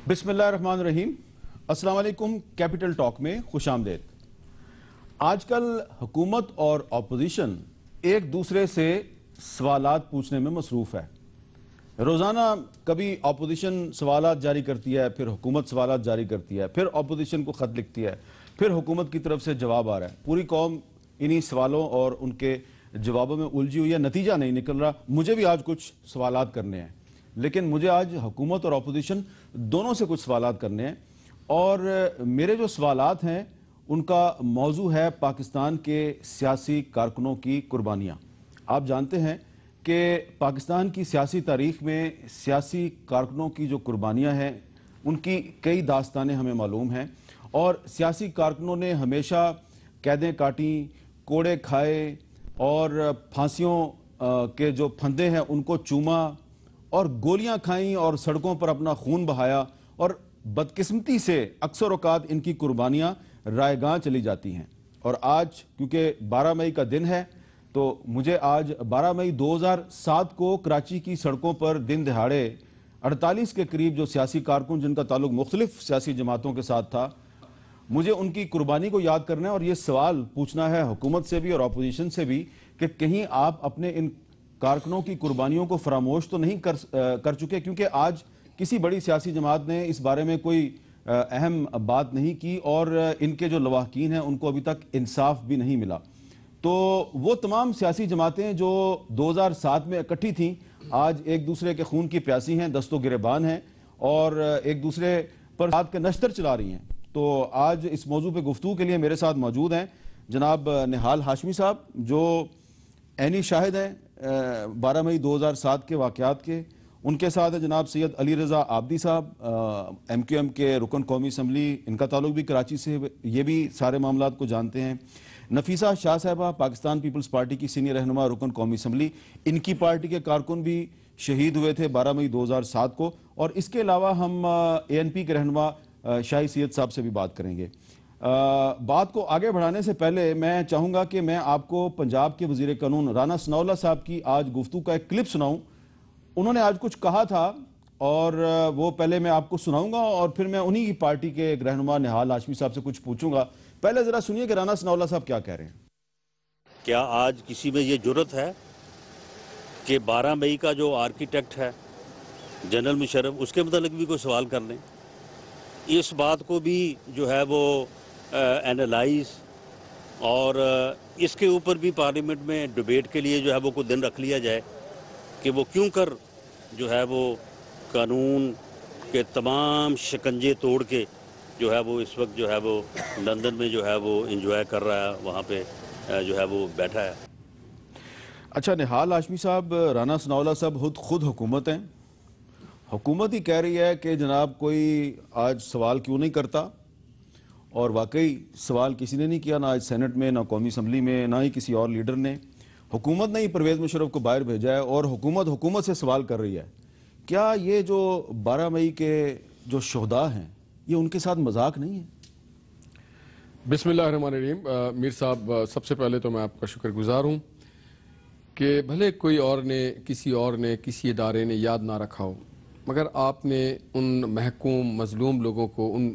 بسم اللہ الرحمن الرحیم۔ السلام علیکم۔ کیپٹل ٹاک میں خوش آمدید۔ آج کل حکومت اور اپوزیشن ایک دوسرے سے سوالات پوچھنے میں مصروف ہے۔ روزانہ کبھی اپوزیشن سوالات جاری کرتی ہے، پھر حکومت سوالات جاری کرتی ہے، پھر اپوزیشن کو خط لکھتی ہے، پھر حکومت کی طرف سے جواب آ رہا ہے۔ پوری قوم انہی سوالوں اور ان کے جوابوں میں الجھی ہوئی ہے، نتیجہ نہیں نکل رہا۔ مجھے بھی آج کچھ سوالات کرنے ہیں، لیکن مجھے آج حکومت اور اپوزیشن دونوں سے کچھ سوالات کرنے ہیں، اور میرے جو سوالات ہیں ان کا موضوع ہے پاکستان کے سیاسی کارکنوں کی قربانیاں۔ آپ جانتے ہیں کہ پاکستان کی سیاسی تاریخ میں سیاسی کارکنوں کی جو قربانیاں ہیں ان کی کئی داستانیں ہمیں معلوم ہیں، اور سیاسی کارکنوں نے ہمیشہ قیدیں کاٹیں، کوڑے کھائے، اور پھانسیوں کے جو پھندے ہیں ان کو چوما، اور گولیاں کھائیں، اور سڑکوں پر اپنا خون بہایا، اور بدقسمتی سے اکثر اوقات ان کی قربانیاں رائے گاں چلی جاتی ہیں۔ اور آج کیونکہ 12 مئی کا دن ہے، تو مجھے آج 12 مئی 2007 کو کراچی کی سڑکوں پر دن دہاڑے 48 کے قریب جو سیاسی کارکن جن کا تعلق مختلف سیاسی جماعتوں کے ساتھ تھا، مجھے ان کی قربانی کو یاد کرنا ہے، اور یہ سوال پوچھنا ہے حکومت سے بھی اور اپوزیشن سے بھی کہ کہیں آپ اپنے ان کارکنوں کی قربانیوں کو فراموش تو نہیں کر چکے، کیونکہ آج کسی بڑی سیاسی جماعت نے اس بارے میں کوئی اہم بات نہیں کی، اور ان کے جو لواحقین ہیں ان کو ابھی تک انصاف بھی نہیں ملا۔ تو وہ تمام سیاسی جماعتیں جو 2007 میں اکٹھی تھیں، آج ایک دوسرے کے خون کی پیاسی ہیں، دست و گریبان ہیں، اور ایک دوسرے پر ہاتھ کے نشتر چلا رہی ہیں۔ تو آج اس موضوع پہ گفتگو کے لیے میرے ساتھ موجود ہیں جناب نہال ہاشمی صاحب، جو عینی شاہد ہیں 12 مئی 2007 کے واقعات کے۔ ان کے ساتھ ہے جناب سید علی رضا عابدی صاحب، ایم کیو ایم کے رکن قومی اسمبلی، ان کا تعلق بھی کراچی سے، یہ بھی سارے معاملات کو جانتے ہیں۔ نفیسہ شاہ صاحبہ، پاکستان پیپلز پارٹی کی سینئر رہنما، رکن قومی اسمبلی، ان کی پارٹی کے کارکن بھی شہید ہوئے تھے 12 مئی 2007 کو۔ اور اس کے علاوہ ہم اے این پی کے رہنما شاہی سید صاحب سے بھی بات کریں گے۔ بات کو آگے بڑھانے سے پہلے میں چاہوں گا کہ میں آپ کو پنجاب کے وزیر قانون رانا ثناءاللہ صاحب کی آج گفتگو کا ایک کلپ سناؤں۔ انہوں نے آج کچھ کہا تھا، اور وہ پہلے میں آپ کو سناؤں گا، اور پھر میں انہی کی پارٹی کے ایک رہنما نہال ہاشمی صاحب سے کچھ پوچھوں گا۔ پہلے ذرا سنیے کہ رانا ثناءاللہ صاحب کیا کہہ رہے ہیں۔ کیا آج کسی میں یہ جرت ہے کہ 12 مئی کا جو آرکیٹیکٹ ہے جنرل مشرف، اس کے متعلق بھی کوئی سوال کر لیں؟ اس بات کو بھی جو ہے وہ اینالائز، اور اس کے اوپر بھی پارلیمنٹ میں ڈیبیٹ کے لیے جو ہے وہ کوئی دن رکھ لیا جائے کہ وہ کیوں کر جو ہے وہ قانون کے تمام شکنجے توڑ کے جو ہے وہ اس وقت جو ہے وہ لندن میں جو ہے وہ انجوائے کر رہا ہے، وہاں پہ جو ہے وہ بیٹھا ہے۔ اچھا نہال ہاشمی صاحب، رانا ثناءاللہ صاحب خود حکومت ہیں، حکومت ہی کہہ رہی ہے کہ جناب کوئی آج سوال کیوں نہیں کرتا، اور واقعی سوال کسی نے نہیں کیا، نہ آج سینٹ میں، نہ قومی اسمبلی میں، نہ ہی کسی اور لیڈر نے۔ حکومت نے ہی پرویز مشرف کو باہر بھیجا ہے، اور حکومت سے سوال کر رہی ہے۔ کیا یہ جو 12 مئی کے جو شہداء ہیں یہ ان کے ساتھ مذاق نہیں ہے؟ بسم اللہ الرحمن الرحیم۔ میر صاحب، سب سے پہلے تو میں آپ کا شکر گزار ہوں کہ بھلے کوئی اور نے، کسی ادارے نے یاد نہ رکھا ہو، مگر آپ نے ان محکوم مظلوم لوگوں کو، ان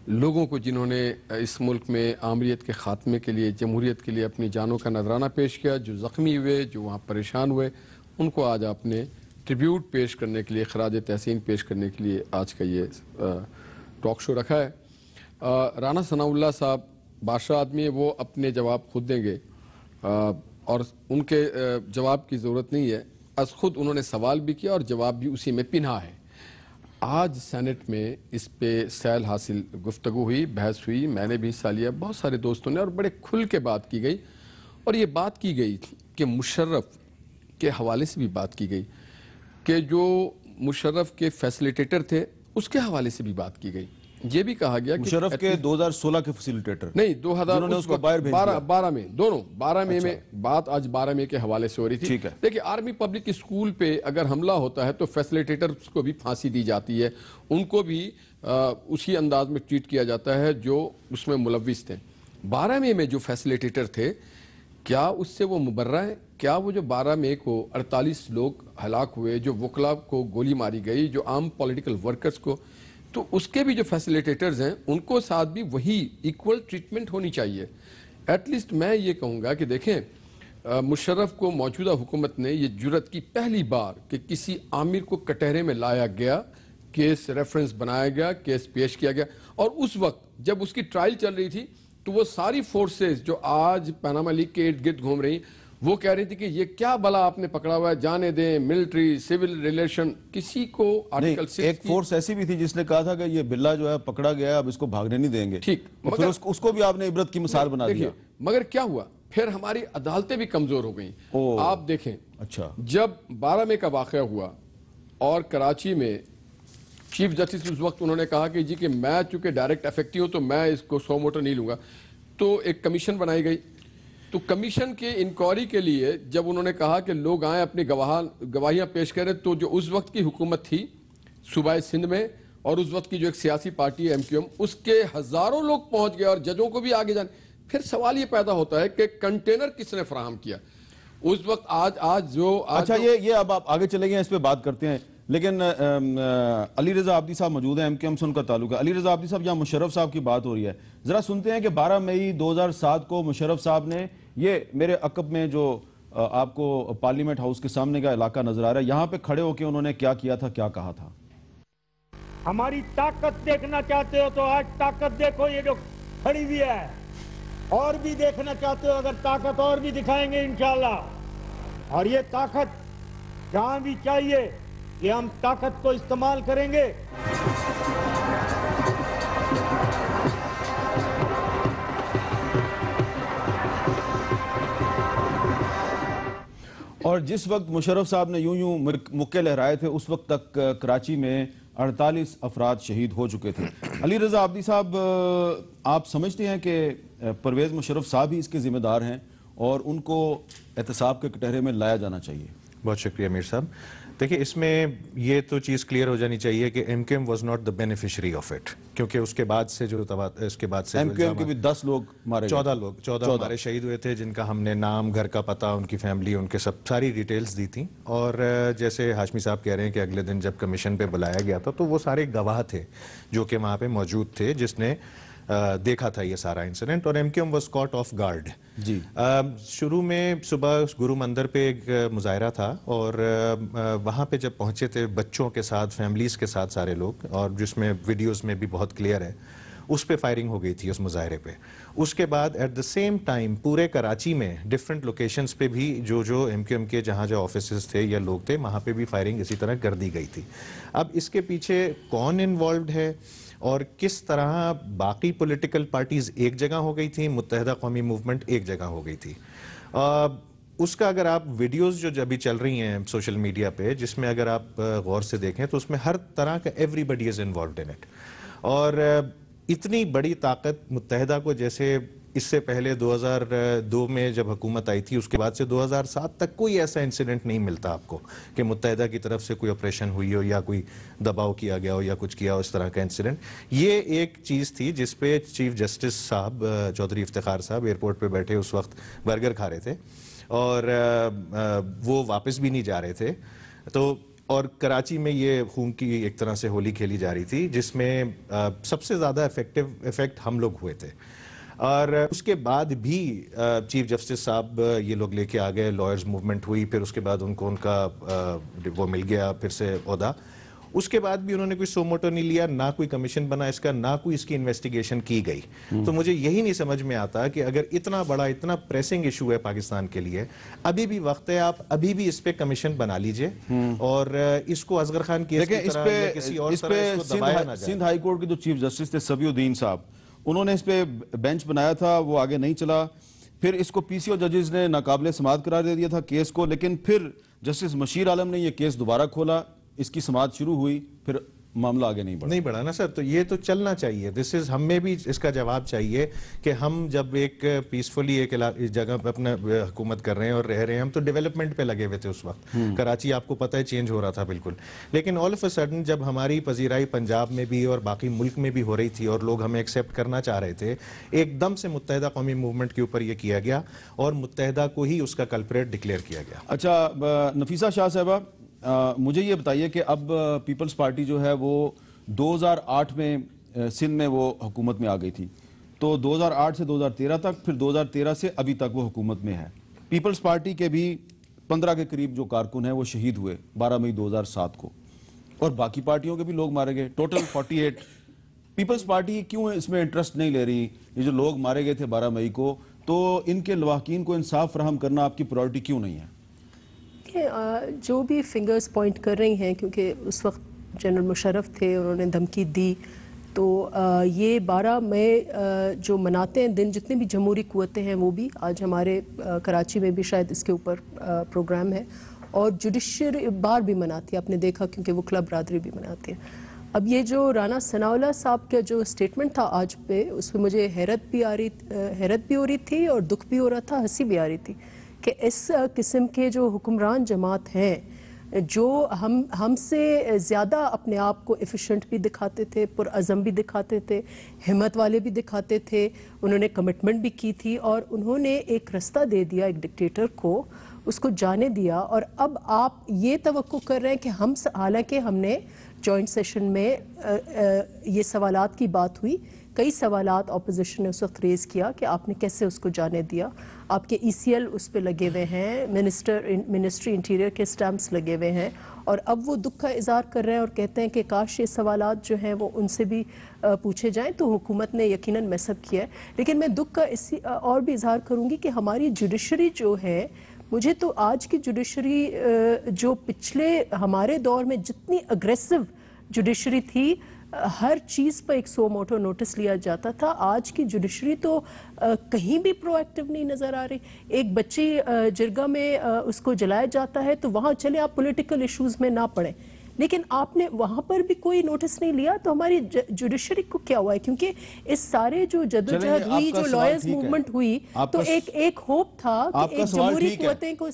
لوگوں کو جنہوں نے اس ملک میں آمریت کے خاتمے کے لیے، جمہوریت کے لیے اپنی جانوں کا نذرانہ پیش کیا، جو زخمی ہوئے، جو وہاں پریشان ہوئے، ان کو آج آپ نے ٹریبیوٹ پیش کرنے کے لیے، خراج تحسین پیش کرنے کے لیے آج کا یہ ٹاک شو رکھا ہے۔ رانا ثناءاللہ صاحب بادشاہ آدمی ہے، وہ اپنے جواب خود دیں گے، اور ان کے جواب کی ضرورت نہیں ہے، از خود انہوں نے سوال بھی کیا اور جواب بھی اسی میں پنہا ہے۔ آج سینٹ میں اس پہ سیل حاصل گفتگو ہوئی، بحث ہوئی، میں نے بھی حصہ لیا، بہت سارے دوستوں نے، اور بڑے کھل کے بات کی گئی، اور یہ بات کی گئی کہ مشرف کے حوالے سے بھی بات کی گئی، کہ جو مشرف کے فیسیلیٹیٹر تھے اس کے حوالے سے بھی بات کی گئی۔ یہ بھی کہا گیا کہ مشرف کے 2016 کے فیسیلیٹیٹر نہیں، جنہوں نے اس کو باہر بھیج دیا، 12 میں، دونوں 12 مئی میں بات آج 12 مئی کے حوالے سے ہو رہی تھی۔ ٹھیک ہے۔ دیکھیں، آرمی پبلک اسکول پہ اگر حملہ ہوتا ہے تو فیسیلیٹیٹرز کو بھی پھانسی دی جاتی ہے، ان کو بھی اسی انداز میں ٹریٹ کیا جاتا ہے جو اس میں ملوث تھے۔ 12 مئی میں جو فیسیلیٹیٹر تھے، کیا اس سے وہ مبرہ ہے؟ کیا وہ جو 12 مئی کو 48 لوگ ہلاک ہوئے، جو وکلا کو گولی ماری گئی، جو عام پولیٹیکل ورکرز کو تو اس کے بھی جو فیسیلیٹیٹرز ہیں ان کو ساتھ بھی وہی ایکول ٹریٹمنٹ ہونی چاہیے. ایٹ لیسٹ میں یہ کہوں گا کہ دیکھیں مشرف کو موجودہ حکومت نے یہ جرت کی پہلی بار کہ کسی عامر کو کٹہرے میں لایا گیا, کیس ریفرنس بنایا گیا, کیس پیش کیا گیا, اور اس وقت جب اس کی ٹرائل چل رہی تھی تو وہ ساری فورسز جو آج پاناما لیک کے ارد گرد گھوم رہی وہ کہہ رہی تھی کہ یہ کیا بلا آپ نے پکڑا ہوا ہے, جانے دیں, ملٹری سول ریلیشن. کسی کو آرٹیکل 6 ایک فورس ایسی بھی تھی جس نے کہا تھا کہ یہ بلہ جو ہے پکڑا گیا ہے, اب اس کو بھاگنے نہیں دیں گے. ٹھیک, پھر اس کو بھی آپ نے عبرت کی مثال بنا دیا. مگر کیا ہوا, پھر ہماری عدالتیں بھی کمزور ہو گئیں. آپ دیکھیں اچھا, جب 12 مئی کا واقعہ ہوا اور کراچی میں چیف جسٹس اس وقت انہوں نے کہا کہ جی کہ میں چونکہ ڈائریکٹ افیکٹو ہوں تو میں اس کو سو موٹو نہیں لوں گا, تو ایک کمیشن بنائی گئی. تو کمیشن کے انکوائری کے لیے جب انہوں نے کہا کہ لوگ آئیں اپنی گواہیاں پیش کریں, تو جو اس وقت کی حکومت تھی صوبہ سندھ میں اور اس وقت کی جو ایک سیاسی پارٹی ہے MQM, اس کے ہزاروں لوگ پہنچ گئے اور ججوں کو بھی آگے جانے. پھر سوال یہ پیدا ہوتا ہے کہ کنٹینر کس نے فراہم کیا اس وقت. آج جو اچھا یہ اب آپ آگے چلے گئے, اس پہ بات کرتے ہیں. لیکن علی رضا عابدی صاحب موجود ہیں, MQM سے ان کا تعلق ہے. علی رضا عابدی صاحب, یہاں مشرف صاحب کی بات ہو رہی ہے, ذرا سنتے ہیں کہ 12 مئی 2007 کو مشرف صاحب نے, یہ میرے عقب میں جو آپ کو پارلیمنٹ ہاؤس کے سامنے کا علاقہ نظر آ رہا ہے, یہاں پہ کھڑے ہو کے انہوں نے کیا کیا تھا, کیا کہا تھا. ہماری طاقت دیکھنا چاہتے ہو تو آج طاقت دیکھو, یہ جو کھڑی ہوئی ہے. اور بھی دیکھنا چاہتے ہو اگر طاقت اور بھی دکھائیں گے انشاءاللہ. اور یہ طاقت جہاں بھی چاہیے کہ ہم طاقت کو استعمال کریں گے. اور جس وقت مشرف صاحب نے یوں مکے لہرائے تھے اس وقت تک کراچی میں 48 افراد شہید ہو چکے تھے. علی رضا عابدی صاحب, آپ سمجھتے ہیں کہ پرویز مشرف صاحب ہی اس کے ذمہ دار ہیں اور ان کو احتساب کے کٹہرے میں لایا جانا چاہیے؟ بہت شکریہ میر صاحب. دیکھیں اس میں یہ تو چیز کلیئر ہو جانی چاہیے کہ MQM was not the beneficiary of it, کیونکہ اس کے بعد سے جو اس کے بعد سے MQM کے بھی 10 لوگ مارے گئے, 14 ہمارے شہید ہوئے تھے, جن کا ہم نے نام, گھر کا پتہ, ان کی فیملی, ان کے ساری ڈیٹیلز دی تھیں. اور جیسے ہاشمی صاحب کہہ رہے ہیں کہ اگلے دن جب کمیشن پہ بلایا گیا تھا تو وہ سارے گواہ تھے جو کہ وہاں پہ موجود تھے, جس نے دیکھا تھا یہ سارا انسیڈنٹ. اور MQM was caught off guard. جی, شروع میں صبح گرو مندر پہ ایک مظاہرہ تھا اور وہاں پہ جب پہنچے تھے بچوں کے ساتھ, فیملیز کے ساتھ سارے لوگ, اور جس میں ویڈیوز میں بھی بہت کلیئر ہے, اس پہ فائرنگ ہو گئی تھی اس مظاہرے پہ. اس کے بعد ایٹ دا سیم ٹائم پورے کراچی میں ڈفرینٹ لوکیشنز پہ بھی جو MQM کے جہاں جو آفیسز تھے یا لوگ تھے وہاں پہ بھی فائرنگ اسی طرح کر دی گئی تھی. اب اس کے پیچھے کون انوالوڈ ہے اور کس طرح باقی پولیٹیکل پارٹیز ایک جگہ ہو گئی تھیں, متحدہ قومی موومنٹ ایک جگہ ہو گئی تھی, اس کا اگر آپ ویڈیوز جو ابھی چل رہی ہیں سوشل میڈیا پہ, جس میں اگر آپ غور سے دیکھیں تو اس میں ہر طرح کا everybody is involved in it. اور اتنی بڑی طاقت متحدہ کو, جیسے اس سے پہلے 2002 میں جب حکومت آئی تھی, اس کے بعد سے 2007 تک کوئی ایسا انسیڈنٹ نہیں ملتا آپ کو کہ متحدہ کی طرف سے کوئی آپریشن ہوئی ہو یا کوئی دباؤ کیا گیا ہو یا کچھ کیا ہو اس طرح کا انسیڈنٹ. یہ ایک چیز تھی جس پہ چیف جسٹس صاحب چودھری افتخار صاحب ایئرپورٹ پہ بیٹھے اس وقت برگر کھا رہے تھے اور وہ واپس بھی نہیں جا رہے تھے. تو اور کراچی میں یہ خون کی ایک طرح سے ہولی کھیلی جا رہی تھی, جس میں سب سے زیادہ افیکٹ ہم لوگ ہوئے تھے. اور اس کے بعد بھی چیف جسٹس صاحب یہ لوگ لے کے آ گئے, لائرز موومنٹ ہوئی, پھر اس کے بعد ان کو ان کا وہ مل گیا پھر سے عہدہ. اس کے بعد بھی انہوں نے کوئی سو موٹو نہیں لیا, نہ کوئی کمیشن بنا اس کا, نہ کوئی اس کی انویسٹیگیشن کی گئی. تو مجھے یہی نہیں سمجھ میں آتا کہ اگر اتنا بڑا, اتنا پریسنگ ایشو ہے پاکستان کے لیے, ابھی بھی وقت ہے, آپ ابھی بھی اس پہ کمیشن بنا لیجئے اور اس کو اصغر خان کیس کی طرح یا کسی اور طرح اس کو دبایا نہ جائے. سندھ ہائی کورٹ کے جو چیف جسٹس تھے سبی الدین صاحب, انہوں نے اس پہ بینچ بنایا تھا, وہ آگے نہیں چلا. پھر اس کو PCO ججز نے ناقابل سماعت قرار دے دیا تھا کیس کو, لیکن پھر جسٹس مشیر عالم نے یہ کیس دوبارہ کھولا, اس کی سماعت شروع ہوئی, پھر معاملہ آگے نہیں بڑھا نا سر. تو یہ تو چلنا چاہیے, ہمیں بھی اس کا جواب چاہیے کہ ہم جب ایک پیسفلی ایک جگہ پہ اپنا حکومت کر رہے ہیں اور رہ رہے ہیں, ہم تو ڈیولپمنٹ پہ لگے ہوئے تھے اس وقت. کراچی آپ کو پتہ ہے چینج ہو رہا تھا بالکل, لیکن آل آف اے سڈن جب ہماری پذیرائی پنجاب میں بھی اور باقی ملک میں بھی ہو رہی تھی اور لوگ ہمیں ایکسیپٹ کرنا چاہ رہے تھے, ایک دم سے متحدہ قومی موومنٹ کے اوپر یہ کیا گیا اور متحدہ کو ہی اس کا کلپریٹ ڈکلیئر کیا گیا. اچھا نفیسہ شاہ صاحبہ, مجھے یہ بتائیے کہ اب پیپلز پارٹی جو ہے وہ 2008 میں سندھ میں وہ حکومت میں آ گئی تھی، تو 2008 سے 2013 تک، پھر 2013 سے ابھی تک وہ حکومت میں ہے۔ پیپلز پارٹی کے بھی 15 کے قریب جو کارکن ہیں وہ شہید ہوئے 12 مئی 2007 کو، اور باقی پارٹیوں کے بھی لوگ مارے گئے، ٹوٹل 48۔ پیپلز پارٹی کیوں اس میں انٹرسٹ نہیں لے رہی؟ یہ جو لوگ مارے گئے تھے 12 مئی کو، تو ان کے لواحقین کو انصاف فراہم کرنا آپ کی پرائورٹی کیوں نہیں ہے؟ جو بھی فنگرز پوائنٹ کر رہی ہیں، کیونکہ اس وقت جنرل مشرف تھے، انہوں نے دھمکی دی، تو یہ 12 مئی جو مناتے ہیں دن، جتنے بھی جمہوری قوتیں ہیں وہ بھی، آج ہمارے کراچی میں بھی شاید اس کے اوپر پروگرام ہے، اور جوڈیشری بار بھی مناتی ہے، آپ نے دیکھا کیونکہ وہ کلب برادری بھی مناتی ہے۔ اب یہ جو رانا ثناء اللہ صاحب کا جو سٹیٹمنٹ تھا آج پہ، اس پہ مجھے حیرت بھی ہو رہی تھی اور دکھ بھی ہو رہا تھا، ہنسی بھی آ رہی تھی کہ اس قسم کے جو حکمران جماعت ہیں، جو ہم سے زیادہ اپنے آپ کو ایفیشنٹ بھی دکھاتے تھے، پرعزم بھی دکھاتے تھے، ہمت والے بھی دکھاتے تھے، انہوں نے کمٹمنٹ بھی کی تھی، اور انہوں نے ایک رستہ دے دیا ایک ڈکٹیٹر کو، اس کو جانے دیا، اور اب آپ یہ توقع کر رہے ہیں کہ حالانکہ ہم نے جوائنٹ سیشن میں یہ سوالات کی بات ہوئی، کئی سوالات اپوزیشن نے اس وقت ریز کیا کہ آپ نے کیسے اس کو جانے دیا، آپ کے ECL اس پہ لگے ہوئے ہیں، منسٹری انٹیریئر کے سٹیمپس لگے ہوئے ہیں، اور اب وہ دکھ کا اظہار کر رہے ہیں اور کہتے ہیں کہ کاش یہ سوالات جو ہیں وہ ان سے بھی پوچھے جائیں، تو حکومت نے یقیناً میس اپ کیا ہے۔ لیکن میں دکھ کا اور بھی اظہار کروں گی کہ ہماری جوڈیشری جو ہے، مجھے تو آج کی جوڈیشری جو پچھلے ہمارے دور میں جتنی اگریسو جوڈیشری تھی، ہر چیز پر ایک سو موٹو نوٹس لیا جاتا تھا، آج کی جوڈیشری تو کہیں بھی پرو ایکٹیو نہیں نظر آ رہی۔ ایک بچی جرگہ میں اس کو جلایا جاتا ہے تو وہاں چلے آپ پولیٹیکل ایشوز میں نہ پڑیں، لیکن آپ نے وہاں پر بھی کوئی نوٹس نہیں لیا، تو ہماری جوڈیشری کو کیا ہوا ہے؟ کیونکہ اس سارے جو جدوجہد ہوئی، جو لائرز موومنٹ ہوئی، تو ایک ہوپ تھا کہ ایک جمہوری قوتیں کو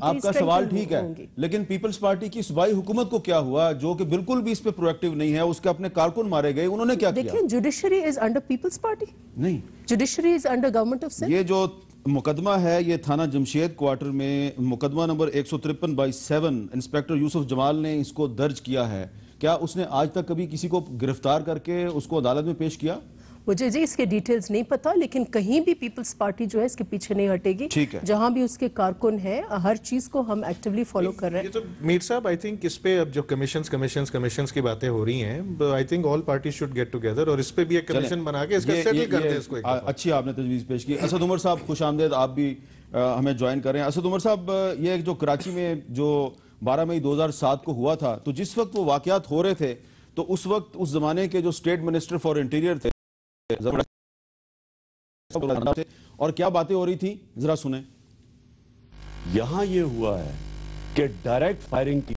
آپ کا سوال ٹھیک ہے، لیکن پیپلز پارٹی کی صوبائی حکومت کو کیا ہوا جو کہ بالکل بھی اس پہ پرو ایکٹیو نہیں ہے؟ اس کے اپنے کارکن مارے گئے، انہوں نے کیا کیا؟ دیکھیں، judiciary is under People's Party نہیں، judiciary is under government of Sindh. یہ جو مقدمہ ہے یہ تھانہ جمشید کوارٹر میں مقدمہ نمبر 153/7 انسپیکٹر یوسف جمال نے اس کو درج کیا ہے، کیا اس نے آج تک کبھی کسی کو گرفتار کر کے اس کو عدالت میں پیش کیا؟ مجھے جی اس کے ڈیٹیلز نہیں پتا، لیکن کہیں بھی پیپلز پارٹی جو ہے اس کے پیچھے نہیں ہٹے گی، جہاں بھی اس کے کارکن ہیں، ہر چیز کو ہم ایکٹیولی فالو کر رہے ہیں۔ یہ تو میر صاحب آئی تھنک اس پہ اب جو کمیشنز کی باتیں ہو رہی ہیں، I think all parties should get together اور اس پہ بھی ایک کمیشن بنا کے اس کا سیٹل کر دیں اس کو۔ اچھی آپ نے تجویز پیش کی۔ اسد عمر صاحب خوش آمدید، آپ بھی ہمیں جوائن کر رہے ہیں۔ اسد عمر صاحب، یہ جو کراچی میں جو 12 مئی 2007 کو ہوا تھا، تو جس وقت وہ واقعات ہو رہے تھے تو اس وقت اس زمانے کے جو اسٹیٹ منسٹر فار انٹیریئر تھے اور کیا باتیں ہو رہی تھی، ذرا سنیں۔ یہاں یہ ہوا ہے کہ ڈائریکٹ فائرنگ کی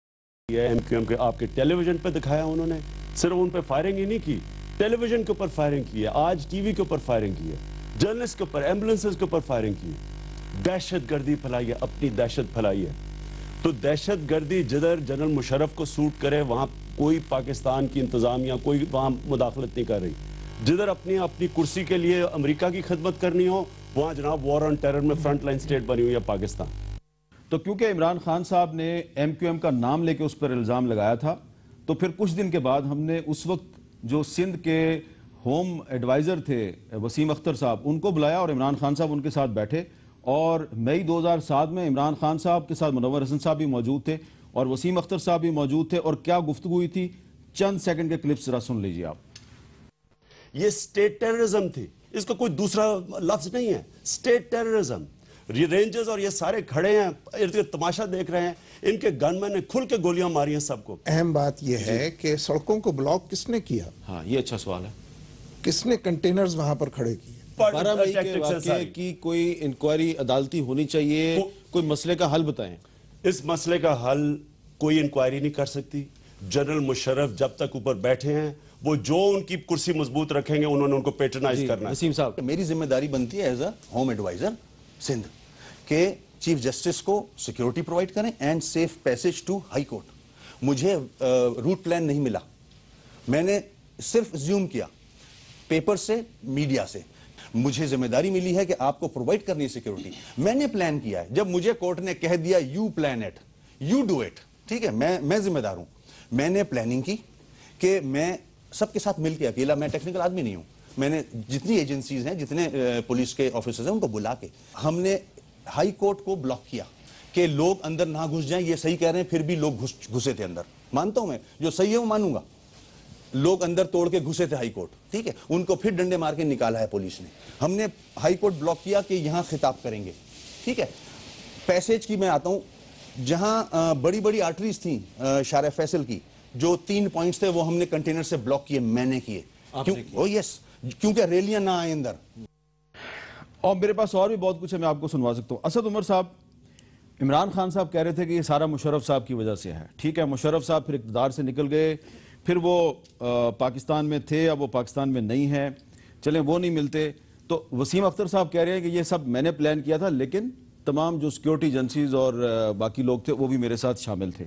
ہے MQM کے، آپ کے ٹیلی ویژن پہ دکھایا انہوں نے، صرف ان پہ فائرنگ ہی نہیں کی، ٹیلی ویژن کے اوپر فائرنگ کی ہے، آج ٹی وی کے اوپر فائرنگ کی ہے، جرنلسٹ کے اوپر، ایمبولنسز کے اوپر فائرنگ کی ہے، دہشت گردی پھیلائی ہے، اپنی دہشت پھیلائی ہے۔ تو دہشت گردی جدھر جنرل مشرف کو سوٹ کرے وہاں کوئی پاکستان کی انتظامیہ کوئی وہاں مداخلت نہیں کر رہی، جدھر اپنی کرسی کے لیے امریکہ کی خدمت کرنی ہو وہاں جناب وار آن ٹیرر میں فرنٹ لائن سٹیٹ بنی ہوئی ہے پاکستان۔ تو کیونکہ عمران خان صاحب نے MQM کا نام لے کے اس پر الزام لگایا تھا، تو پھر کچھ دن کے بعد ہم نے اس وقت جو سندھ کے ہوم ایڈوائزر تھے وسیم اختر صاحب، ان کو بلایا اور عمران خان صاحب ان کے ساتھ بیٹھے، اور مئی 2007 میں عمران خان صاحب کے ساتھ منور حسن صاحب بھی موجود تھے اور وسیم اختر صاحب بھی موجود تھے، اور کیا گفتگو ہوئی تھی چند سیکنڈ کے کلپس ذرا سن لیجیے آپ۔ یہ سٹیٹ ٹیررزم تھی، اس کا کوئی دوسرا لفظ نہیں ہے، سٹیٹ ٹیررزم۔ رینجرز اور یہ سارے کھڑے ہیں، ارد گرد تماشا دیکھ رہے ہیں، ان کے گن مین نے کھل کے گولیاں ماری ہیں سب کو۔ اہم بات یہ ہے کہ سڑکوں کو بلاک کس نے کیا؟ ہاں، یہ اچھا سوال ہے۔ کس نے کنٹینرز وہاں پر کھڑے کیے؟ 12 مئی کے واقعے کی کوئی انکوائری عدالتی ہونی چاہیے، کوئی مسئلے کا حل بتائیں۔ اس مسئلے کا حل کوئی انکوائری نہیں کر سکتی۔ جنرل مشرف جب تک اوپر بیٹھے ہیں، وہ جو ان کی کرسی مضبوط رکھیں گے انہوں نے ان کو پیٹرنائز کرنا ہے۔ وسیم صاحب، میری ذمہ داری بنتی ہے as a home adviser Sindh کہ چیف جسٹس کو سیکیورٹی پرووائڈ کریں and safe passage to high court. مجھے روٹ پلان نہیں ملا، میں نے صرف زیوم کیا پیپر سے، میڈیا سے۔ مجھے ذمہ داری ملی ہے کہ آپ کو پرووائڈ کرنی ہے سیکیورٹی، میں نے پلان کیا ہے۔ جب مجھے کورٹ نے کہہ دیا you plan it, you do it, ٹھیک ہے، میں ذمہ دار ہوں۔ میں نے پلاننگ کی کہ میں سب کے ساتھ مل کے اکیلا میں ٹیکنیکل آدمی نہیں ہوں, میں نے جتنی ایجنسیز ہیں, جتنے پولیس کے آفیسرز ہیں, ان کو بلا کے ہم نے ہائی کورٹ کو بلاک کیا کہ لوگ اندر نہ گھس جائیں. یہ صحیح کہہ رہے ہیں, پھر بھی لوگ گھسے تھے اندر, مانتا ہوں میں, جو صحیح ہے وہ مانوں گا. لوگ اندر توڑ کے گھسے تھے ہائی کورٹ, ٹھیک ہے, ان کو پھر ڈنڈے مار کے نکالا ہے پولیس نے. ہم نے ہائی کورٹ بلاک کیا کہ یہاں خطاب کریں گے, ٹھیک ہے. پیسیج کی میں آتا ہوں, جہاں بڑی بڑی آرٹریز تھیں شارع فیصل کی, جو 3 پوائنٹس تھے وہ ہم نے کنٹینر سے بلاک کیے, میں نے کیے. یس, کیونکہ ریلیاں نہ آئیں اندر. اور میرے پاس اور بھی بہت کچھ ہے, میں آپ کو سنوا سکتا ہوں. اسد عمر صاحب, عمران خان صاحب کہہ رہے تھے کہ یہ سارا مشرف صاحب کی وجہ سے ہے. ٹھیک ہے, مشرف صاحب پھر اقتدار سے نکل گئے, پھر وہ پاکستان میں تھے, اب وہ پاکستان میں نہیں ہیں, چلیں وہ نہیں ملتے. تو وسیم اختر صاحب کہہ رہے ہیں کہ یہ سب میں نے پلان کیا تھا, لیکن تمام جو سیکیورٹی ایجنسیز اور باقی لوگ تھے وہ بھی میرے ساتھ شامل تھے.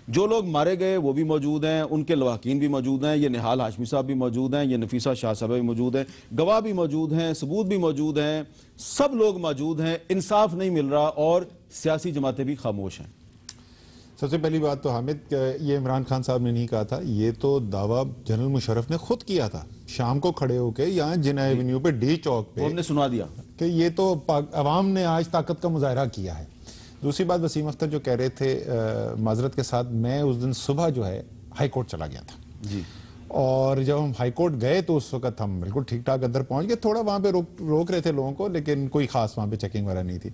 جو لوگ مارے گئے وہ بھی موجود ہیں, ان کے لواحقین بھی موجود ہیں, یہ نہال ہاشمی صاحب بھی موجود ہیں, یہ نفیسہ شاہ صاحب بھی موجود ہیں, گواہ بھی موجود ہیں, ثبوت بھی موجود ہیں, سب لوگ موجود ہیں. انصاف نہیں مل رہا اور سیاسی جماعتیں بھی خاموش ہیں. سب سے پہلی بات تو حامد, یہ عمران خان صاحب نے نہیں کہا تھا, یہ تو دعویٰ جنرل مشرف نے خود کیا تھا شام کو کھڑے ہو کے یہاں جناح ایونیو پہ ڈی چوک پہ, ہم نے سنا دیا کہ یہ تو عوام نے آج طاقت کا مظاہرہ کیا ہے. دوسری بات, وسیم اختر جو کہہ رہے تھے, معذرت کے ساتھ, میں اس دن صبح جو ہے ہائی کورٹ چلا گیا تھا جی, اور جب ہم ہائی کورٹ گئے تو اس وقت ہم بالکل ٹھیک ٹھاک اندر پہنچ گئے. تھوڑا وہاں پہ روک رہے تھے لوگوں کو, لیکن کوئی خاص وہاں پہ چیکنگ وغیرہ نہیں تھی.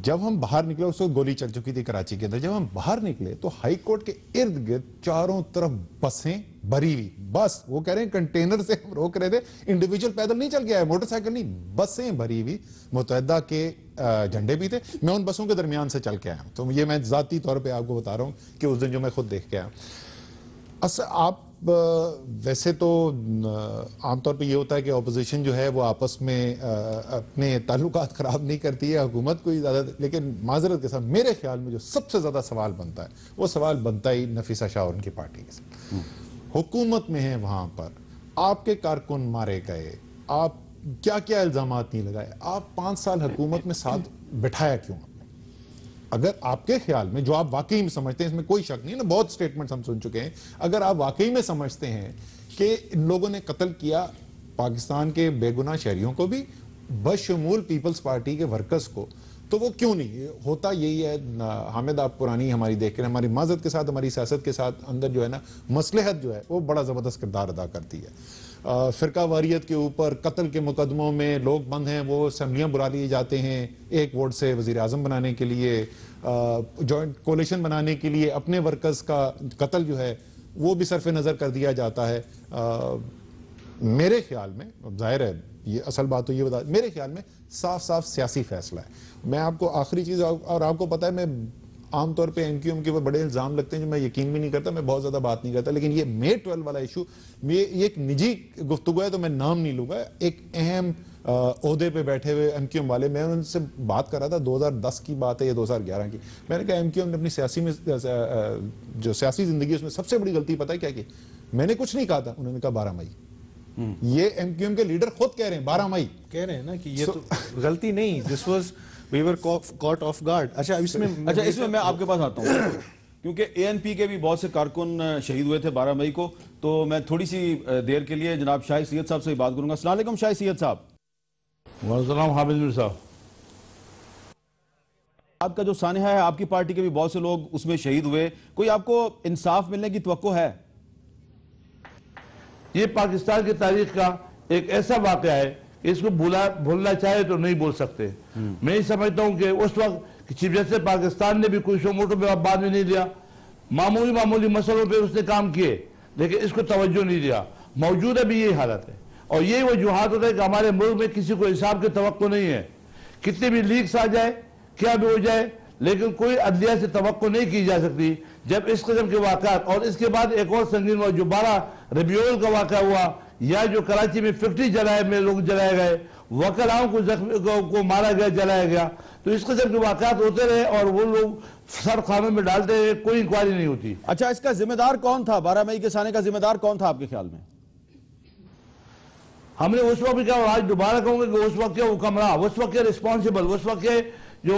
جب ہم باہر نکلے, اس وقت گولی چل چکی تھی کراچی کے اندر, جب ہم باہر نکلے تو ہائی کورٹ کے ارد گرد چاروں طرف بسیں بھری ہوئی, بس وہ کہہ رہے ہیں کنٹینر سے ہم روک رہے تھے, انڈیویجول پیدل نہیں چل گیا ہے, موٹر سائیکل نہیں, بسیں بھری ہوئی, متحدہ کے جھنڈے بھی تھے. میں ان بسوں کے درمیان سے چل کے آیا ہوں, تو یہ میں ذاتی طور پہ آپ کو بتا رہا ہوں کہ اس دن جو میں خود دیکھ کے آیا. آپ ویسے تو عام طور پہ یہ ہوتا ہے کہ اپوزیشن جو ہے وہ آپس میں اپنے تعلقات خراب نہیں کرتی ہے, حکومت کو ہی زیادہ, لیکن معذرت کے ساتھ میرے خیال میں جو سب سے زیادہ سوال بنتا ہے وہ سوال بنتا ہی نفیسہ شاہ اور ان کی پارٹی کے ساتھ. حکومت میں ہیں, وہاں پر آپ کے کارکن مارے گئے, آپ کیا کیا الزامات نہیں لگائے, آپ 5 سال حکومت میں ساتھ بٹھایا کیوں؟ اگر آپ کے خیال میں, جو آپ واقعی میں سمجھتے ہیں, اس میں کوئی شک نہیں نا, بہت سٹیٹمنٹس ہم سن چکے ہیں, اگر آپ واقعی میں سمجھتے ہیں کہ ان لوگوں نے قتل کیا پاکستان کے بے گناہ شہریوں کو بھی, بشمول پیپلز پارٹی کے ورکرز کو, تو وہ کیوں نہیں ہوتا؟ یہی ہے حامد, آپ پرانی ہماری دیکھ کے, ہماری معذرت کے ساتھ, ہماری سیاست کے ساتھ اندر جو ہے نا مصلحت جو ہے وہ بڑا زبردست کردار ادا کرتی ہے. فرقہ واریت کے اوپر قتل کے مقدموں میں لوگ بند ہیں, وہ اسمبلیاں بلا لیے جاتے ہیں ایک ووٹ سے وزیر اعظم بنانے کے لیے, جوائنٹ کولیشن بنانے کے لیے, اپنے ورکرز کا قتل جو ہے وہ بھی صرف نظر کر دیا جاتا ہے. میرے خیال میں, ظاہر ہے یہ اصل بات تو یہ بتا, میرے خیال میں صاف سیاسی فیصلہ ہے. میں آپ کو آخری چیز, اور آپ کو پتہ ہے میں عام طور پہ ایم کیو ایم کے وہ بڑے الزام لگتے ہیں جو میں یقین بھی نہیں کرتا, میں بہت زیادہ بات نہیں کرتا, لیکن یہ May 12 والا ایشو, یہ ایک نجی گفتگو ہے تو میں نام نہیں لوں گا. ایک اہم عہدے پہ بیٹھے ہوئے ایم کیو ایم والے, میں ان سے بات کر رہا تھا, 2010 کی بات ہے یا 2011 کی, میں نے کہا ایم کیو ایم نے اپنی سیاسی میں جو سیاسی زندگی اس میں سب سے بڑی غلطی پتہ ہے کیا کی؟ میں نے کچھ نہیں کہا تھا, انہوں نے کہا 12 مئی. یہ ایم کیو ایم کے لیڈر خود کہہ رہے ہیں 12 مئی, کہہ رہے ہیں نا کہ یہ تو غلطی نہیں, this was we were caught off guard. اچھا اس میں آپ کے پاس آتا ہوں, کیونکہ اے این پی کے بھی بہت سے کارکن شہید ہوئے تھے 12 مئی کو, تو میں تھوڑی سی دیر کے لیے جناب شاہی سید صاحب سے بات کروں گا. السلام علیکم شاہی سید صاحب. وعلیکم السلام حامد میر صاحب. آپ کا جو سانحہ ہے, آپ کی پارٹی کے بھی بہت سے لوگ اس میں شہید ہوئے, کوئی آپ کو انصاف ملنے کی توقع ہے؟ یہ پاکستان کی تاریخ کا ایک ایسا واقعہ ہے کہ اس کو بھولنا چاہے تو نہیں بول سکتے. میں یہ سمجھتا ہوں کہ اس وقت چیف جسٹس پاکستان نے بھی کوئی شو موٹو پہ بعد میں نہیں دیا, معمولی مسئلوں پہ اس نے کام کیے, لیکن اس کو توجہ نہیں دیا. موجودہ بھی یہی حالت ہے, اور یہی وجوہات ہوتا ہے کہ ہمارے ملک میں کسی کو انصاف کی توقع نہیں ہے. کتنے بھی لیکس آ جائے, کیا بھی ہو جائے, لیکن کوئی عدلیہ سے توقع نہیں کی جا سکتی. جب اس قسم کے واقعات, اور اس کے بعد ایک اور سنگین ہوا جو 12 ربیع الاول کا واقعہ ہوا, یا جو کراچی میں فیکٹری میں لوگ جلائے گئے, وکلاؤں کو مارا گیا, جلایا گیا, تو اس قسم کے واقعات ہوتے رہے اور وہ لوگ سر خانوں میں ڈالتے رہے, کوئی انکوائری نہیں ہوتی. اچھا, اس کا ذمہ دار کون تھا؟ 12 مئی کے سانے کا ذمہ دار کون تھا آپ کے خیال میں؟ ہم نے اس وقت بھی کہا, اور آج دوبارہ کہوں گے کہ اس وقت کے حکمراں, اس وقت کے ریسپانسیبل, اس وقت کے جو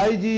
IG,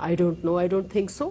I don't know, I don't think so।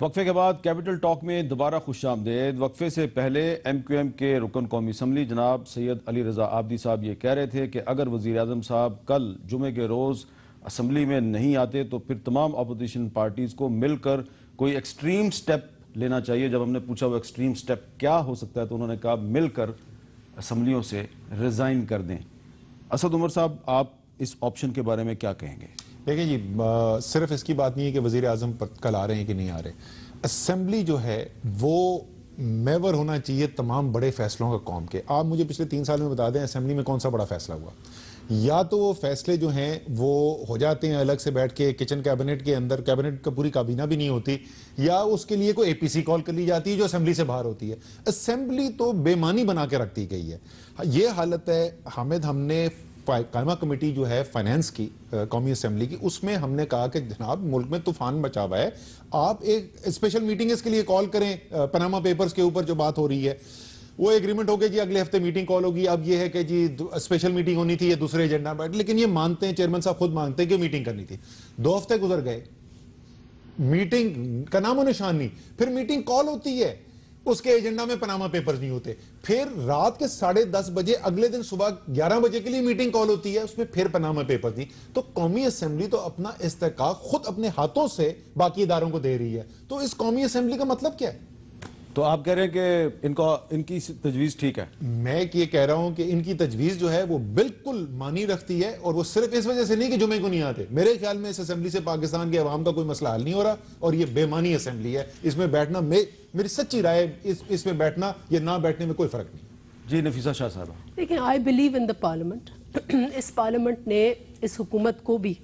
وقفے کے بعد کیپٹل ٹاک میں دوبارہ خوش آمدید۔ وقفے سے پہلے ایم کیو ایم کے رکن قومی اسمبلی جناب سید علی رضا عابدی صاحب یہ کہہ رہے تھے کہ اگر وزیر اعظم صاحب کل جمعے کے روز اسمبلی میں نہیں آتے تو پھر تمام اپوزیشن پارٹیز کو مل کر کوئی ایکسٹریم سٹیپ لینا چاہیے۔ جب ہم نے پوچھا وہ ایکسٹریم سٹیپ کیا ہو سکتا ہے تو انہوں نے کہا مل کر اسمبلیوں سے ریزائن کر دیں۔ اسد عمر صاحب، آپ اس آپشن کے بارے میں کیا کہیں گے؟ دیکھیں جی، صرف اس کی بات نہیں ہے کہ وزیر اعظم کل آ رہے ہیں کہ نہیں آ رہے۔ اسمبلی جو ہے وہ محور ہونا چاہیے تمام بڑے فیصلوں کا قوم کے۔ آپ مجھے پچھلے 3 سال میں بتا دیں اسمبلی میں کون سا بڑا فیصلہ ہوا؟ یا تو وہ فیصلے جو ہیں وہ ہو جاتے ہیں الگ سے بیٹھ کے کچن کیبنٹ کے اندر، کیبنٹ کا پوری کابینہ بھی نہیں ہوتی، یا اس کے لیے کوئی اے پی سی کال کر لی جاتی ہے جو اسمبلی سے باہر ہوتی ہے۔ اسمبلی تو بے معنی بنا کے رکھ دی گئی ہے۔ یہ حالت ہے حامد، ہم نے قائمہ کمیٹی جو ہے فائنینس کی قومی اسمبلی کی، اس میں ہم نے کہا کہ جناب ملک میں طوفان مچا ہوا ہے، آپ ایک اسپیشل میٹنگ اس کے لیے کال کریں پاناما پیپرز کے اوپر جو بات ہو رہی ہے۔ وہ ایگریمنٹ ہو گیا جی اگلے ہفتے میٹنگ کال ہوگی، اب یہ ہے کہ جی اسپیشل میٹنگ ہونی تھی، یہ دوسرے ایجنڈا پر، لیکن یہ مانتے ہیں چیئرمین صاحب خود مانتے ہیں کہ میٹنگ کرنی تھی۔ 2 ہفتے گزر گئے، میٹنگ کا نام و نشان نہیں، پھر میٹنگ کال ہوتی ہے، اس کے ایجنڈا میں پاناما پیپرز نہیں ہوتے، پھر رات کے 10:30 بجے اگلے دن صبح 11 بجے کے لیے میٹنگ کال ہوتی ہے، اس میں پھر پاناما پیپر نہیں۔ تو قومی اسمبلی تو اپنا استحقاق خود اپنے ہاتھوں سے باقی اداروں کو دے رہی ہے، تو اس قومی اسمبلی کا مطلب کیا ہے؟ تو آپ کہہ رہے ہیں کہ ان کی تجویز ٹھیک ہے؟ میں یہ کہہ رہا ہوں کہ ان کی تجویز جو ہے وہ بالکل معنی رکھتی ہے، اور وہ صرف اس وجہ سے نہیں کہ جمعے کو نہیں آتے۔ میرے خیال میں اس اسمبلی سے پاکستان کے عوام کا کوئی مسئلہ حل نہیں ہو رہا، اور یہ بے معنی اسمبلی ہے۔ اس میں بیٹھنا، میری سچی رائے، اس میں بیٹھنا یا نہ بیٹھنے میں کوئی فرق نہیں۔ جی نفیسہ شاہ صاحبہ۔ دیکھیں، I believe in the parliament. اس پارلیمنٹ نے اس حکومت کو بھی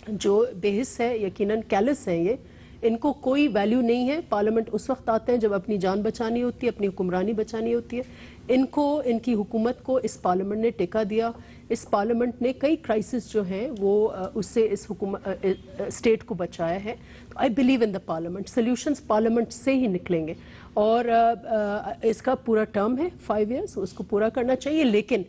جو بے حس ہے، یقیناً کیلس ہیں، یہ ان کو کوئی ویلیو نہیں ہے۔ پارلیمنٹ اس وقت آتے ہیں جب اپنی جان بچانی ہوتی ہے، اپنی حکمرانی بچانی ہوتی ہے۔ ان کی حکومت کو اس پارلیمنٹ نے ٹیکا دیا۔ اس پارلیمنٹ نے کئی کرائسس جو ہیں وہ اس سے اس اسٹیٹ کو بچایا ہے۔ تو آئی believe in the parliament, solutions parliament سے ہی نکلیں گے، اور اس کا پورا ٹرم ہے 5 ایئرس، اس کو پورا کرنا چاہیے۔ لیکن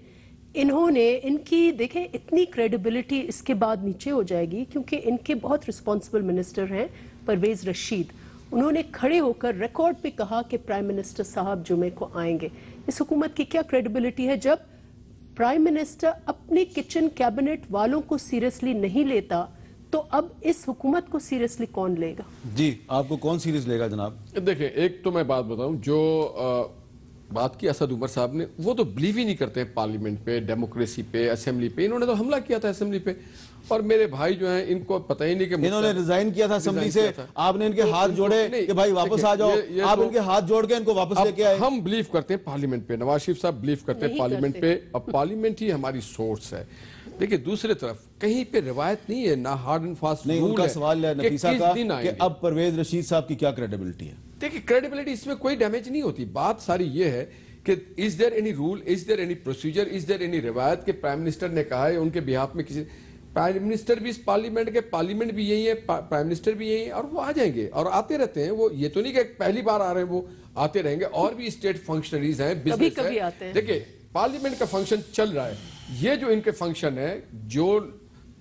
انہوں نے ان کی دیکھیں اتنی کریڈیبلٹی اس کے بعد نیچے ہو جائے گی، کیونکہ ان کے بہت رسپانسبل منسٹر ہیں پرویز رشید، انہوں نے کھڑے ہو کر ریکارڈ پہ کہا کہ پرائم منسٹر صاحب جمعے کو آئیں گے۔ اس حکومت کی کیا کریڈیبلٹی ہے جب پرائم منسٹر اپنی کچن کیبنٹ والوں کو سیریسلی نہیں لیتا؟ تو اب اس حکومت کو سیریسلی کون لے گا؟ جی آپ کو کون سیریس لے گا جناب؟ دیکھیں، ایک تو میں بات بتاؤں، جو بات کی اسد عمر صاحب نے، وہ تو بلیو ہی نہیں کرتے پارلیمنٹ پہ، ڈیموکریسی پہ، اسمبلی پہ۔ انہوں نے تو حملہ کیا تھا اسمبلی پہ، اور میرے بھائی جو ہیں ان کو پتہ ہی نہیں کہ انہوں نے ریزائن کیا تھا اسمبلی سے، آپ نے ان کے ہاتھ جوڑے کہ بھائی واپس آ جاؤ، آپ ان کے ہاتھ جوڑ کے ان کو واپس لے کے آئے۔ ہم بلیو کرتے ہیں پارلیمنٹ پہ، نواز شریف صاحب بلیو کرتے ہیں پارلیمنٹ پہ، اب پارلیمنٹ ہی ہماری سورس ہے۔ دیکھیں دوسرے طرف کہیں پہ روایت نہیں ہے، نہ ہارڈ اینڈ فاسٹ رول ہے۔ ان کا سوال ہے نفیسہ کا کہ اب پرویز رشید صاحب کی کیا کریڈیبلٹی ہے؟ دیکھیں کریڈیبلٹی اس میں کوئی ڈیمیج نہیں ہوتی، بات ساری یہ ہے کہ is there any rule, is there any procedure, is there any روایت کہ پرائم منسٹر نے کہا ہے ان کے بیہاف میں کسی، پرائم منسٹر بھی اس پارلیمنٹ کے، پارلیمنٹ بھی یہی ہے، پرائم منسٹر بھی یہی ہے، اور وہ آ جائیں گے اور آتے رہتے ہیں۔ وہ یہ تو نہیں کہ پہلی بار آ رہے ہیں، وہ آتے رہیں گے۔ اور بھی اسٹیٹ فنکشنریز ہیں، بزنس ہے۔ دیکھیں پارلیمنٹ کا فنکشن چل رہا ہے، یہ جو ان کے فنکشن ہے، جو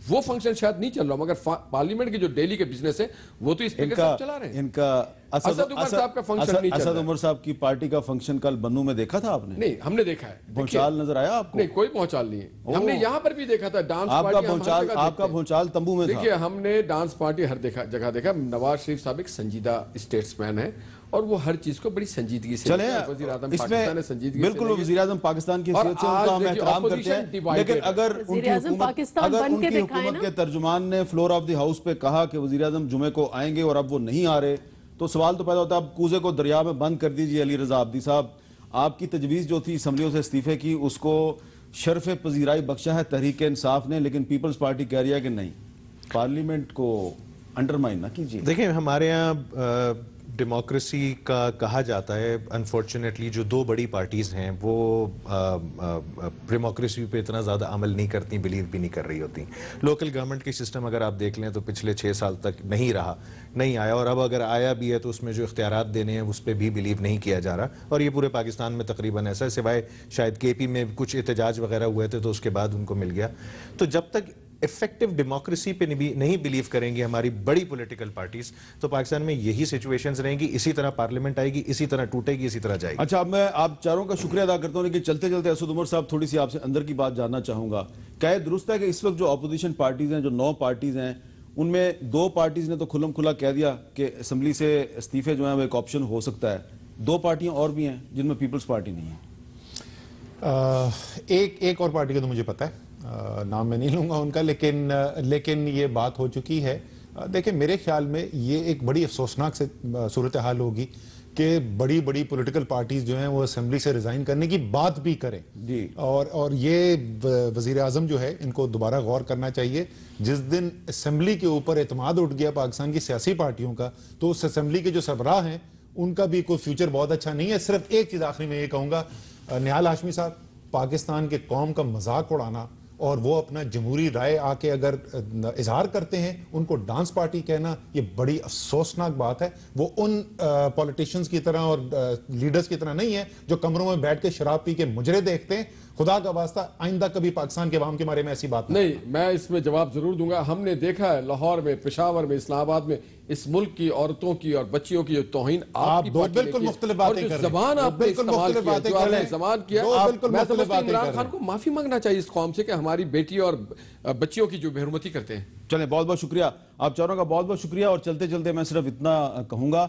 وہ فنکشن شاید نہیں چل رہا، مگر پارلیمنٹ کے جو ڈیلی کے بزنس ہے وہ تو اسپیکر صاحب چلا رہے ہیں۔ ان کا اسد عمر صاحب کا فنکشن نہیں چل رہا ہے۔ اسد عمر صاحب کی پارٹی کا فنکشن کل بنو میں دیکھا تھا آپ نے؟ نہیں، ہم نے دیکھا ہے۔ بھونچال نظر آیا آپ کو؟ نہیں، کوئی بھونچال نہیں ہے۔ ہم نے یہاں پر بھی دیکھا تھا ڈانس پارٹی، آپ کا بھونچال تمبو میں تھا۔ دیکھیے ہم نے ڈانس پارٹی ہر جگہ دیکھا۔ نواز شریف صاحب ایک سنجیدہ اسٹیٹس مین ہے، اور وہ ہر چیز کو بڑی سنجیدگی سے، وزیر اعظم پاکستان نے سنجیدگی بالکل، وزیر اعظم پاکستان کی حیثیت سے ان کا ہم احترام کرتے ہیں، لیکن اگر ان کی حکومت کے ترجمان نے فلور آف دی ہاؤس پہ کہا کہ وزیر اعظم جمعے کو آئیں گے اور اب وہ نہیں آ رہے، تو سوال تو پیدا ہوتا ہے اب کوزے کو دریا میں بند کر دیجیے۔ علی رضا عابدی صاحب، آپ کی تجویز جو تھی اسمبلیوں سے استعفے کی، اس کو شرف پذیرائی بخشا ہے تحریک انصاف نے، لیکن پیپلز پارٹی کہہ رہی ہے کہ نہیں، پارلیمنٹ کو انڈرمائن نہ کیجیے۔ دیکھیں ہمارے ہاں ڈیموکریسی کا کہا جاتا ہے، انفارچونیٹلی جو 2 بڑی پارٹیز ہیں وہ ڈیموکریسی پہ اتنا زیادہ عمل نہیں کرتی، بلیو بھی نہیں کر رہی ہوتی۔ لوکل گورنمنٹ کی سسٹم اگر آپ دیکھ لیں تو پچھلے 6 سال تک نہیں آیا، اور اب اگر آیا بھی ہے تو اس میں جو اختیارات دینے ہیں اس پہ بھی بلیو نہیں کیا جا رہا، اور یہ پورے پاکستان میں تقریباً ایسا ہے، سوائے شاید کے پی میں کچھ احتجاج وغیرہ ہوئے تھے تو اس کے بعد ان کو مل گیا۔ تو جب تک افیکٹو ڈیموکریسی پہ نہیں بلیو کریں گی ہماری بڑی پولیٹیکل پارٹیز تو پاکستان میں یہی سچویشنز رہیں گی, اسی طرح پارلیمنٹ آئے گی, اسی طرح ٹوٹے گی, اسی طرح جائے گی. اچھا, اب میں آپ چاروں کا شکریہ ادا کرتا ہوں, لیکن چلتے چلتے اسد عمر صاحب تھوڑی سی آپ سے اندر کی بات جاننا چاہوں گا. کیا یہ درست ہے کہ اس وقت جو اپوزیشن پارٹیز ہیں, جو 9 پارٹیز ہیں, ان میں 2 پارٹیز نے تو کھلم کھلا کہہ دیا کہ اسمبلی سے استعفے جو ہیں وہ ایک آپشن ہو سکتا ہے, 2 پارٹیاں اور بھی ہیں جن میں پیپلز پارٹی نہیں ہے. ایک اور پارٹی کا تو مجھے پتا ہے, نام میں نہیں لوں گا ان کا, لیکن یہ بات ہو چکی ہے. دیکھیں میرے خیال میں یہ ایک بڑی افسوسناک صورتحال ہوگی کہ بڑی بڑی پولیٹیکل پارٹیز جو ہیں وہ اسمبلی سے ریزائن کرنے کی بات بھی کریں, اور یہ وزیر اعظم جو ہے ان کو دوبارہ غور کرنا چاہیے. جس دن اسمبلی کے اوپر اعتماد اٹھ گیا پاکستان کی سیاسی پارٹیوں کا, تو اس اسمبلی کے جو سربراہ ہیں ان کا بھی کوئی فیوچر بہت اچھا نہیں ہے. صرف ایک چیز آخری میں یہ کہوں گا, نہال ہاشمی صاحب, پاکستان کے قوم کا مذاق اڑانا اور وہ اپنا جمہوری رائے آ کے اگر اظہار کرتے ہیں ان کو ڈانس پارٹی کہنا, یہ بڑی افسوسناک بات ہے. وہ ان پولیٹیشنز کی طرح اور لیڈرز کی طرح نہیں ہے جو کمروں میں بیٹھ کے شراب پی کے مجرے دیکھتے ہیں. خدا کا واسطہ آئندہ کبھی پاکستان کے عوام کے بارے میں ایسی بات نہیں. میں اس میں جواب ضرور دوں گا. ہم نے دیکھا ہے لاہور میں, پشاور میں, اسلام آباد میں اس ملک کی عورتوں کی اور بچیوں کی جو توہین آپ کی پارٹی بالکل مختلف باتیں کر رہے ہیں, زبان آپ نے استعمال کیا, جو آپ نے زبان کیا, میں سمجھتا ہوں عمران خان کو معافی مانگنا چاہیے اس قوم سے کہ ہماری بیٹی اور بچیوں کی جو بے حرمتی کرتے ہیں. چلیں, بہت بہت شکریہ آپ چاروں کا, بہت بہت شکریہ. اور چلتے چلتے میں صرف اتنا کہوں گا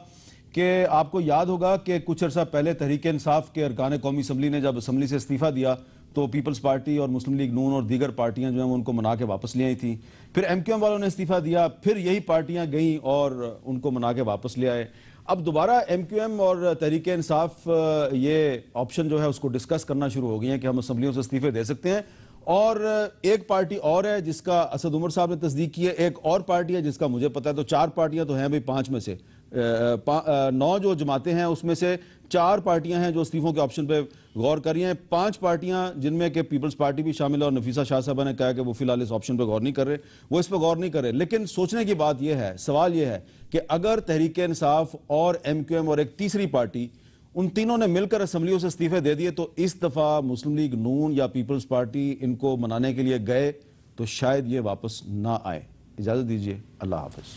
کہ آپ کو یاد ہوگا کہ کچھ عرصہ پہلے تحریک انصاف کے ارکان قومی اسمبلی نے جب اسمبلی سے استعفیٰ دیا تو پیپلز پارٹی اور مسلم لیگ نون اور دیگر پارٹیاں جو ہیں وہ ان کو منا کے واپس لے آئی تھیں. پھر ایم کیو ایم والوں نے استعفیٰ دیا, پھر یہی پارٹیاں گئیں اور ان کو منا کے واپس لے آئے. اب دوبارہ ایم کیو ایم اور تحریک انصاف یہ آپشن جو ہے اس کو ڈسکس کرنا شروع ہو گئی ہیں کہ ہم اسمبلیوں سے استعفے دے سکتے ہیں. اور ایک پارٹی اور ہے جس کا اسد عمر صاحب نے تصدیق کی ہے, ایک اور پارٹی ہے جس کا مجھے پتا ہے. تو 4 پارٹیاں تو ہیں بھئی, 5 میں سے 9 جو جماعتیں ہیں اس میں سے 4 پارٹیاں ہیں جو استعفوں کے آپشن پہ غور کر رہی ہیں. 5 پارٹیاں جن میں کہ پیپلز پارٹی بھی شامل ہے, اور نفیسہ شاہ صاحبہ نے کہا کہ وہ فی الحال اس آپشن پہ غور نہیں کر رہے, وہ اس پہ غور نہیں کر رہے. لیکن سوچنے کی بات یہ ہے, سوال یہ ہے کہ اگر تحریک انصاف اور ایم کیو ایم اور ایک تیسری پارٹی, ان تینوں نے مل کر اسمبلیوں سے استعفے دے دیے, تو اس دفعہ مسلم لیگ نون یا پیپلز پارٹی ان کو منانے کے لیے گئے تو شاید یہ واپس نہ آئے. اجازت دیجیے, اللہ حافظ.